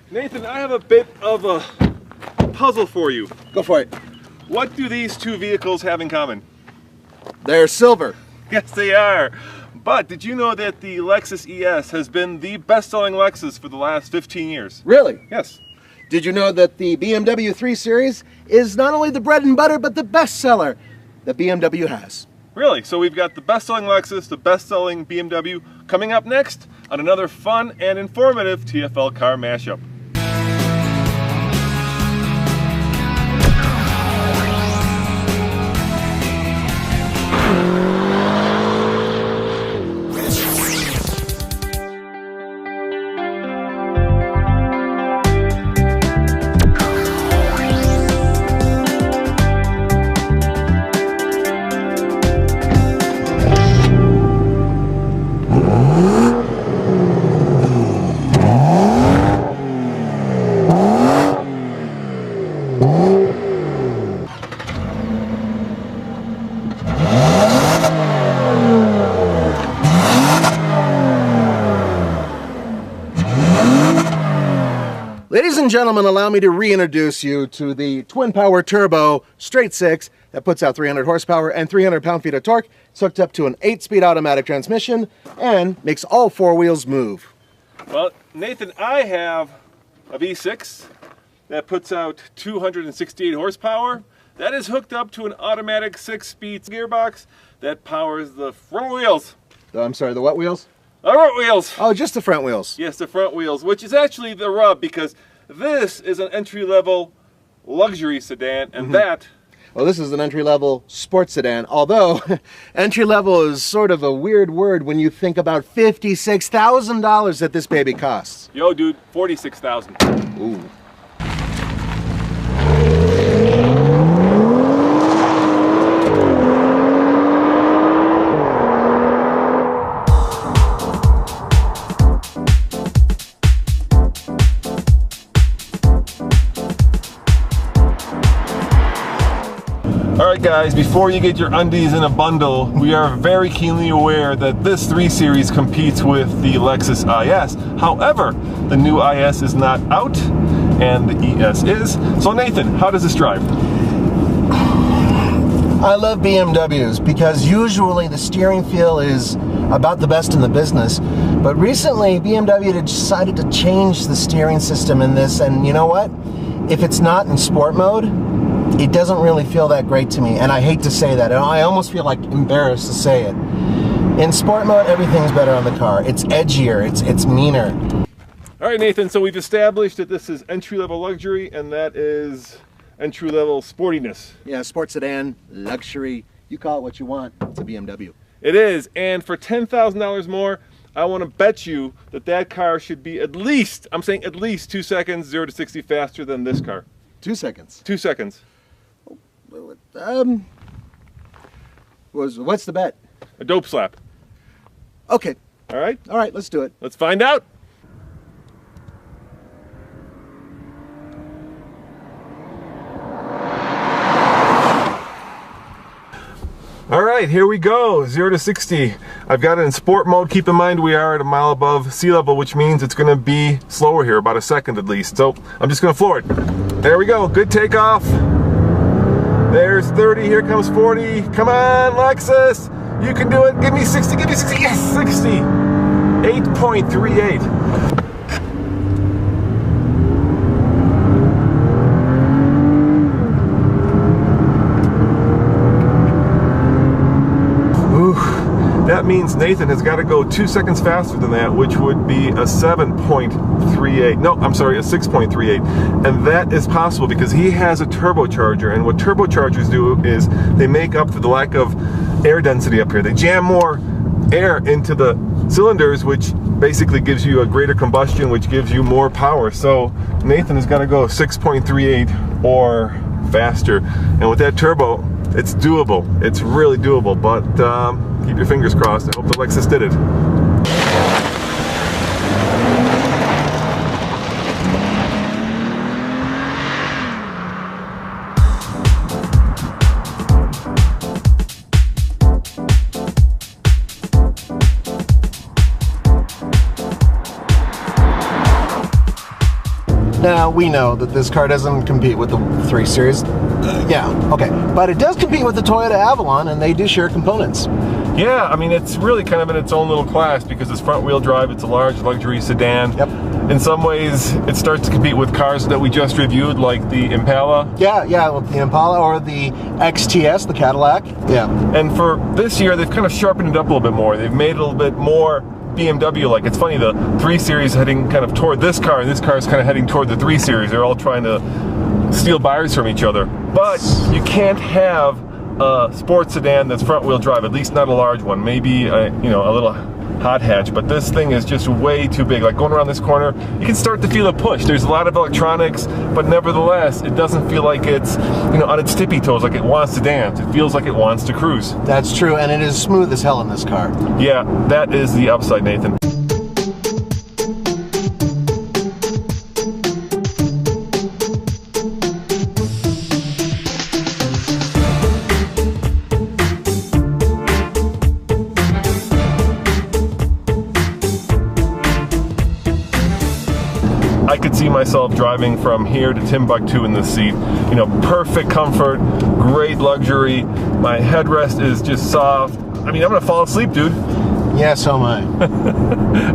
Nathan, I have a bit of a puzzle for you. Go for it. What do these two vehicles have in common? They're silver. Yes, they are. But did you know that the Lexus ES has been the best-selling Lexus for the last 15 years? Really? Yes. Did you know that the BMW 3 Series is not only the bread and butter, but the best seller that BMW has? Really? So we've got the best-selling Lexus, the best-selling BMW, coming up next on another fun and informative TFL car mashup. Ladies and gentlemen, allow me to reintroduce you to the twin power turbo straight six that puts out 300 horsepower and 300 pound-feet of torque. It's hooked up to an 8-speed automatic transmission and makes all four wheels move. Well, Nathan, I have a V6 that puts out 268 horsepower. That is hooked up to an automatic 6-speed gearbox that powers the front wheels. I'm sorry, the what wheels? The front wheels. Oh, just the front wheels. Yes, the front wheels, which is actually the rub because this is an entry-level luxury sedan, and that... Well, this is an entry-level sports sedan, although entry-level is sort of a weird word when you think about $56,000 that this baby costs. Yo, dude, $46,000. Ooh. Alright guys, before you get your undies in a bundle, we are very keenly aware that this 3 Series competes with the Lexus IS. However, the new IS is not out, and the ES is. So Nathan, how does this drive? I love BMWs because usually the steering feel is about the best in the business, but recently BMW decided to change the steering system in this, and you know what? If it's not in sport mode, it doesn't really feel that great to me, and I hate to say that, and I almost feel like embarrassed to say it. In sport mode, everything's better on the car. It's edgier, it's meaner. Alright Nathan, so we've established that this is entry-level luxury, and that is entry-level sportiness. Yeah, sports sedan, luxury, you call it what you want, it's a BMW. It is, and for $10,000 more, I want to bet you that that car should be at least, I'm saying at least 2 seconds, 0 to 60 faster than this car. 2 seconds. 2 seconds. What's the bet? A dope slap. Okay. All right? All right, let's do it. Let's find out. All right, here we go, 0 to 60. I've got it in sport mode. Keep in mind we are at a mile above sea level, which means it's gonna be slower here, about a second at least. So I'm just gonna floor it. There we go, good takeoff. There's 30, here comes 40. Come on, Lexus, you can do it. Give me 60, yes, 60. 8.38. That means Nathan has got to go 2 seconds faster than that, which would be a 7.38. No, I'm sorry, a 6.38. And that is possible because he has a turbocharger. And what turbochargers do is they make up for the lack of air density up here. They jam more air into the cylinders, which basically gives you a greater combustion, which gives you more power. So Nathan has got to go 6.38 or faster. And with that turbo, it's doable. It's really doable, but keep your fingers crossed. I hope the Lexus did it. Now, we know that this car doesn't compete with the 3 Series. Yeah, okay. But it does compete with the Toyota Avalon, and they do share components. Yeah, I mean, it's really kind of in its own little class because it's front-wheel drive, it's a large luxury sedan. Yep. In some ways, it starts to compete with cars that we just reviewed, like the Impala. Yeah, with the Impala or the XTS, the Cadillac. Yeah. And for this year, they've kind of sharpened it up a little bit more. They've made it a little bit more BMW-like. It's funny, the 3 Series heading kind of toward this car, and this car is kind of heading toward the 3 Series. They're all trying to steal buyers from each other. But you can't have a sports sedan that's front-wheel drive, at least not a large one. Maybe a little hot hatch, but this thing is just way too big. Like going around this corner, you can start to feel a push. There's a lot of electronics, but nevertheless, it doesn't feel like it's on its tippy toes, like it wants to dance. It feels like it wants to cruise. That's true, and it is smooth as hell in this car. Yeah, that is the upside, Nathan. I could see myself driving from here to Timbuktu in this seat. Perfect comfort, great luxury. My headrest is just soft. I mean, I'm gonna fall asleep, dude. Yeah, so am I.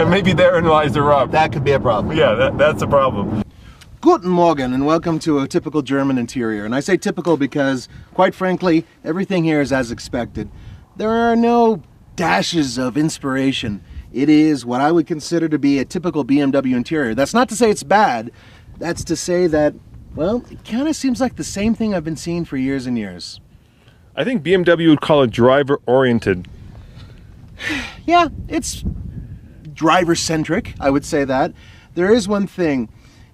And maybe therein lies the rub. That could be a problem. Yeah, that's a problem. Guten Morgen and welcome to a typical German interior. And I say typical because, quite frankly, everything here is as expected. There are no dashes of inspiration. It is what I would consider to be a typical BMW interior. That's not to say it's bad. That's to say that, well, it kind of seems like the same thing I've been seeing for years and years. I think BMW would call it driver-oriented. Yeah, it's driver-centric, I would say that. There is one thing.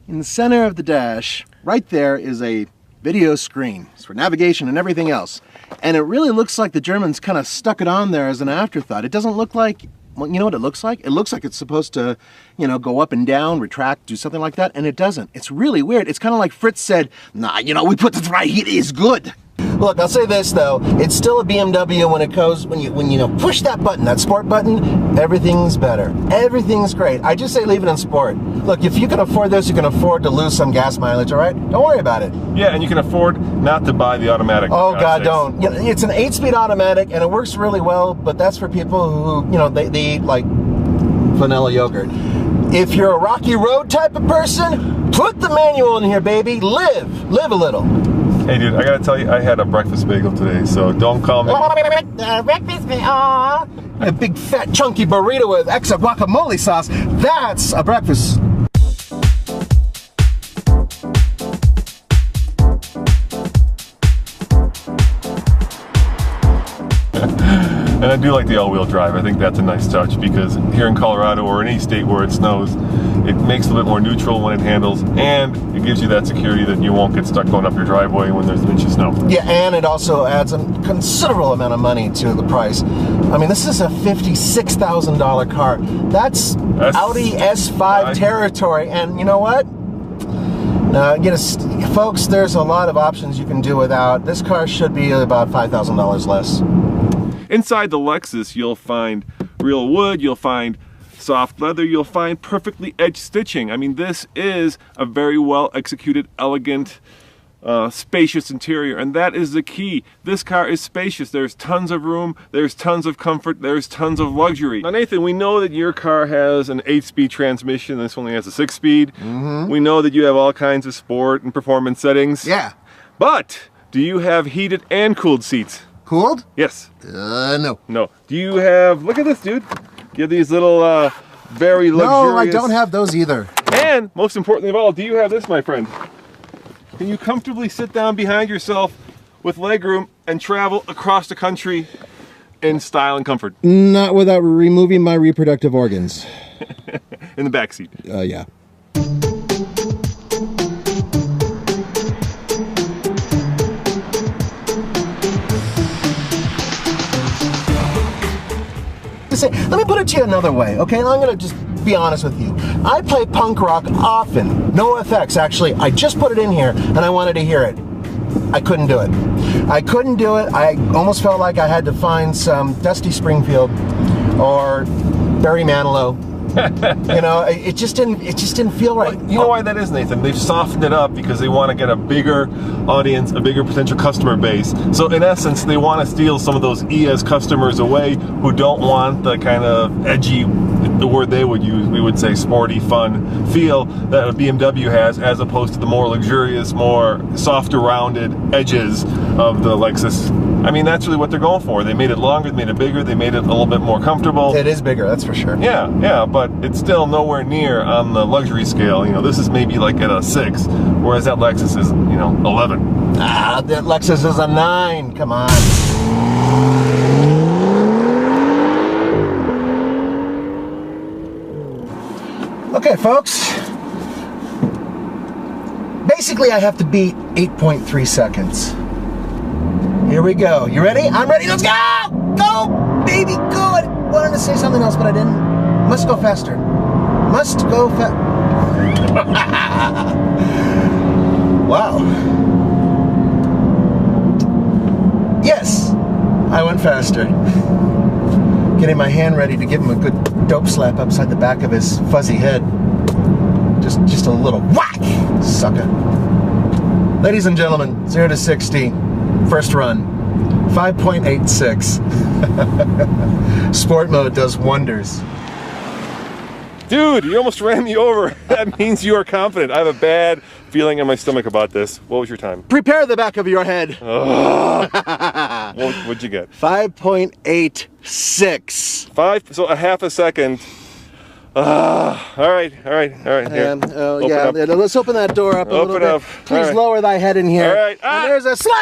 In the center of the dash, right there is a video screen. It's for navigation and everything else. And it really looks like the Germans kind of stuck it on there as an afterthought. It doesn't look like... Well, you know what it looks like? It looks like it's supposed to, go up and down, retract, do something like that, and it doesn't. It's really weird. It's kind of like Fritz said, nah, we put this right here, it's good. Look, I'll say this though, it's still a BMW when it goes, when you push that button, that sport button, everything's better. Everything's great. I just say leave it in sport. Look, if you can afford this, you can afford to lose some gas mileage, all right? Don't worry about it. Yeah, and you can afford not to buy the automatic. Oh God, don't. It's an 8-speed automatic and it works really well, but that's for people who, they eat like vanilla yogurt. If you're a rocky road type of person, put the manual in here, baby. Live a little. Hey dude, I gotta tell you, I had a breakfast bagel today, so don't call me. Breakfast bagel. A big fat chunky burrito with extra guacamole sauce. That's a breakfast. And I do like the all-wheel drive. I think that's a nice touch because here in Colorado or any state where it snows, it makes it a bit more neutral when it handles, and it gives you that security that you won't get stuck going up your driveway when there's an inch of snow. Yeah, and it also adds a considerable amount of money to the price. I mean, this is a $56,000 car. That's Audi S5 territory, and you know what? Now, folks, there's a lot of options you can do without. This car should be about $5,000 less. Inside the Lexus, you'll find real wood, you'll find soft leather, you'll find perfectly edged stitching. I mean, this is a very well executed, elegant, spacious interior, and that is the key. This car is spacious. There's tons of room, there's tons of comfort, there's tons of luxury. Now Nathan, we know that your car has an 8-speed transmission, this only has a 6-speed. We know that you have all kinds of sport and performance settings. Yeah. But, do you have heated and cooled seats? Cooled? Yes. No. No. Do you have, look at this, dude. You have these little, very luxurious... No, I don't have those either. And, most importantly of all, do you have this, my friend? Can you comfortably sit down behind yourself with legroom and travel across the country in style and comfort? Not without removing my reproductive organs. In the back seat. Yeah. Let me put it to you another way, okay? I'm gonna just be honest with you. I play punk rock often. No effects, actually. I just put it in here and I wanted to hear it. I couldn't do it. I couldn't do it. I almost felt like I had to find some Dusty Springfield or Barry Manilow You know, it just didn't feel right. You know why that is, Nathan? They've softened it up because they want to get a bigger audience, a bigger potential customer base. So in essence, they want to steal some of those ES customers away who don't want the kind of edgy, the word they would use, we would say sporty, fun feel that a BMW has, as opposed to the more luxurious, more softer rounded edges of the Lexus. I mean, that's really what they're going for. They made it longer, they made it bigger, they made it a little bit more comfortable. It is bigger, that's for sure. Yeah, but it's still nowhere near on the luxury scale. You know, this is maybe like at a 6, whereas that Lexus is, you know, 11. Ah, that Lexus is a 9. Come on. Okay, folks. Basically, I have to beat 8.3 seconds. Here we go. You ready? I'm ready. Let's go! Go, baby, go! I wanted to say something else, but I didn't. Must go faster. Must go Wow. Yes, I went faster. Getting my hand ready to give him a good dope slap upside the back of his fuzzy head. Just a little whack, sucker. Ladies and gentlemen, 0 to 60, first run, 5.86. Sport mode does wonders. Dude, you almost ran me over. That means you are confident. I have a bad feeling in my stomach about this. What was your time? Prepare the back of your head. What'd you get? 5.86. So a half a second. All right. Here. Yeah, let's open that door up a little bit. Please lower thy head in here. All right. And there's a slap.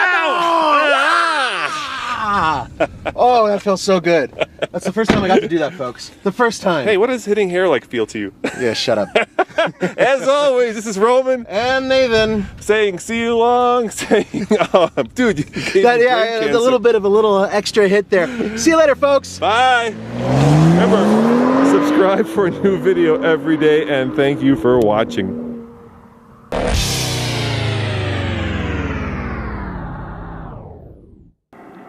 Oh, that feels so good. That's the first time I got to do that, folks. The first time. Hey, what does hitting hair like feel to you? Yeah, shut up. As always, this is Roman and Nathan saying see you long. Saying, oh, dude, you gave me a little bit of a little extra hit there. See you later, folks. Bye. Remember, subscribe for a new video every day, and thank you for watching.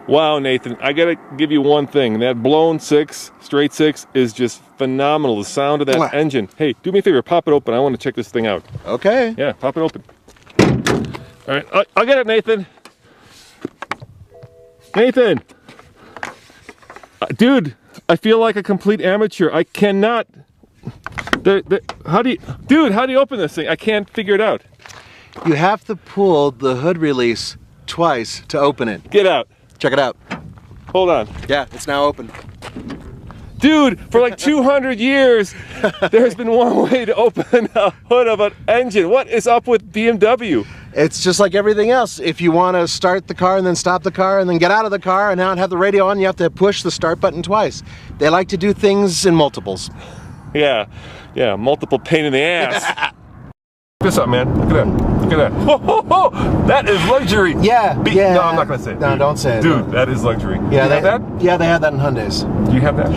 Wow, Nathan, I gotta give you one thing. That blown 6, straight 6, is just phenomenal. The sound of that engine. Hey, do me a favor, pop it open. I want to check this thing out. Okay. Yeah, pop it open. All right, I'll get it, Nathan. Nathan! Dude, I feel like a complete amateur. I cannot... how do you open this thing? I can't figure it out. You have to pull the hood release twice to open it. Get out. Check it out. Hold on. Yeah, it's now open. Dude, for like 200 years, there's been one way to open a hood of an engine. What is up with BMW? It's just like everything else. If you want to start the car and then stop the car and then get out of the car and not have the radio on, you have to push the start button twice. They like to do things in multiples. Yeah, multiple pain in the ass. Check this out, man. Look at that. Look at that. Ho, ho, ho. That is luxury. Yeah. No, I'm not going to say it. No, don't say it. Dude, that is luxury. Yeah, you have that? Yeah, they have that in Hyundais. Do you have that?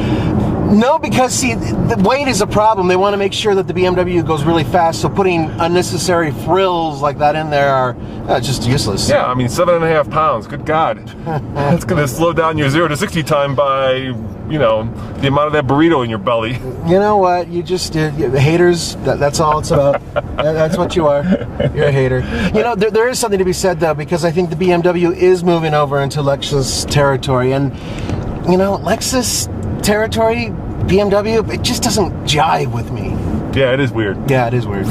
No, because see, the weight is a problem. They want to make sure that the BMW goes really fast, so putting unnecessary frills like that in there are just useless. Yeah, I mean, 7.5 pounds. Good God. That's going to slow down your 0 to 60 time by, you know, the amount of that burrito in your belly. You know what? You just, haters, that's all it's about. That's what you are. You're a hater. You know, there is something to be said, though, because I think the BMW is moving over into Lexus territory. And, you know, Lexus territory, BMW, it just doesn't jive with me. Yeah, it is weird. Yeah, it is weird.